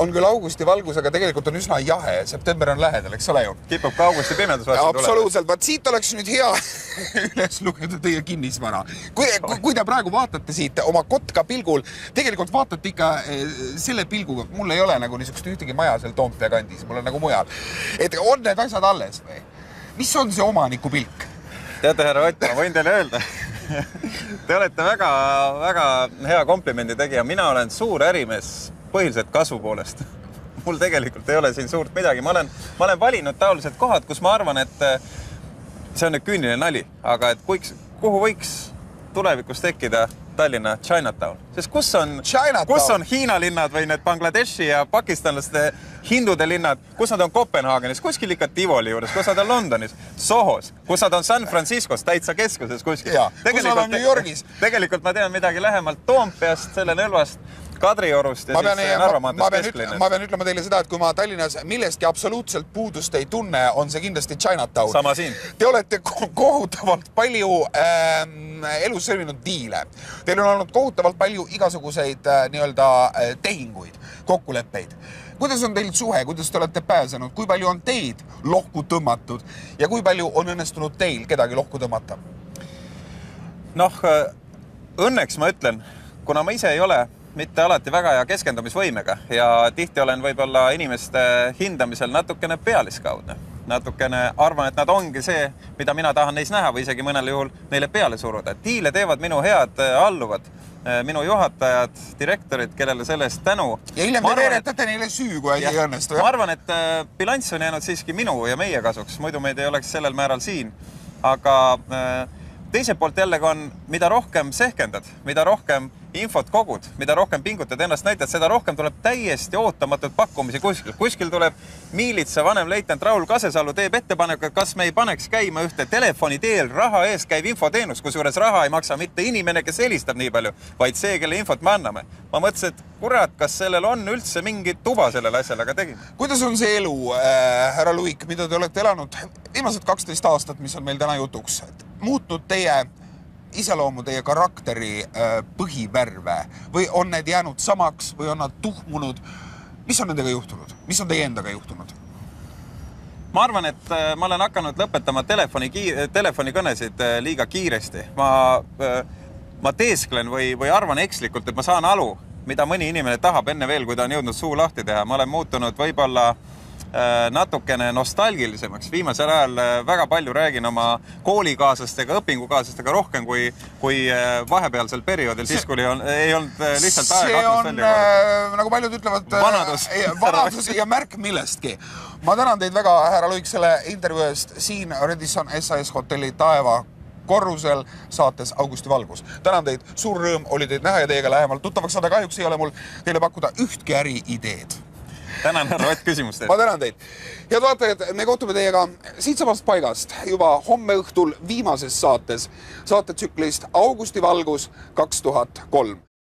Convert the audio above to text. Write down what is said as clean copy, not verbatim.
on küll augusti valgus, aga tegelikult on üsna jahe. September on lähedal, eks ole ju? Kipub ka augusti pimedus varsti tuleb. Absoluutselt. Vaat siit oleks nüüd hea üles lugeda teie kinnisvara. Kui te praegu vaatate siit oma kotka pilgul, tegelikult vaatate ikka selle pilguga, mul ei ole nagu niisugust ühtegi maja seal Toompea kandis, mul on nagu mujal. Et on need asjad alles või? Mis on see omaniku pilk? Teate, härra Ott, ma võin teile öelda. Te olete väga hea komplimendi tegija. Mina olen suur ärimees põhiliselt kasvu poolest. Mul tegelikult ei ole siin suurt midagi. Ma olen valinud taolised kohad, kus ma arvan, et see on nüüd küüniline nali, aga et kuhu võiks tulevikus tekkida Tallinna Chinatown. Sest kus on Hiina linnad või need Bangladeshi ja pakistanlaste hindude linnad, kus nad on Kopenhaagenis, kuskil ikka Tivoli juures, kus nad on Londonis, Sohos, kus nad on San Franciscos, täitsa keskuses kuskil. Kus nad on New Yorgis. Tegelikult ma tean midagi lähemalt Toompeast, selle Nõlvast, Kadriorust ja siis Narvamaantest kesklinnas. Ma pean ütlema teile seda, et kui ma Tallinnas millestki absoluutselt puudust ei tunne, on see kindlasti Chinatown. Sama siin. Te olete kohutavalt palju elus sõlminud diile. Teil on olnud kohutavalt palju igasuguseid tehinguid, kokkuleppeid. Kuidas on teil suhe, kuidas te olete pääsenud, kui palju on teid lohku tõmmatud ja kui palju on õnnestunud teil kedagi lohku tõmmata? Õnneks ma ütlen, kuna ma ise ei ole mitte alati väga hea keskendumisvõimega ja tihti olen võib-olla inimeste hindamisel natukene pealiskaudne. Natukene arvan, et nad ongi see, mida mina tahan neis näha või isegi mõnel juhul neile peale suruda. Diile teevad minu head alluvad, minu juhatajad, direktorid, kellele sellest tänu. Ja hiljem te veeretate neile süü, kui asi ei õnnestu. Ma arvan, et bilanss on jäänud siiski minu ja meie kasuks. Muidu meid ei oleks sellel määral siin. Aga teiselt poolt jällegi on, mida rohkem sehkendad, mida rohkem infot kogud, mida rohkem pingutad ennast näitad, seda rohkem tuleb täiesti ootamatult pakkumisi kuskil. Kuskil tuleb miilitsa vanem leitnant Raul Kasesalu teeb ettepaneku, et kas me ei paneks käima ühte telefoni teel raha ees käiv infoteenus, kus juures raha ei maksa mitte inimene, kes helistab nii palju, vaid see, kelle infot me anname. Ma mõtlesin, et kurat, kas sellel on üldse mingi tuba sellel asjal, aga tegin. Kuidas on see elu, härra Luik, mida te olete elanud viimased 12 aastat, mis on meil täna jutuks? Muutnud teie iseloomu, teie karakteri põhivärve või on need jäänud samaks või on nad tuhmunud? Mis on nendega juhtunud? Mis on teie endaga juhtunud? Ma arvan, et ma olen hakanud lõpetama telefonikõnesid liiga kiiresti. Ma teesklen või arvan ekslikult, et ma saan alu, mida mõni inimene tahab enne veel, kui ta on jõudnud suu lahti teha. Ma olen muutunud võib-olla natukene nostalgilisemaks. Viimasel ajal väga palju räägin oma koolikaaslastega, õpingukaaslastega rohkem kui vahepealsel perioodil, siis kui ei olnud lihtsalt aeg aknast välja. See on, nagu paljud ütlevad, vanadus ja märk millestki. Ma tänan teid väga, härra Luik, selle intervjuu eest siin Radisson SAS hotelli Taeva korrusel saates Augusti valgus. Tänan teid, suur rõõm oli teid näha ja teiega lähemalt tuttavaks saada. Kahjuks ei ole mul teile pakkuda ühtki äriideed. Tänan, härra Ott, küsimus teile. Ma tänan teid. Head vaatajad, me kohtume teiega siitsamast paigast juba homme õhtul viimases saates saatetsüklist Augusti valgus 2003.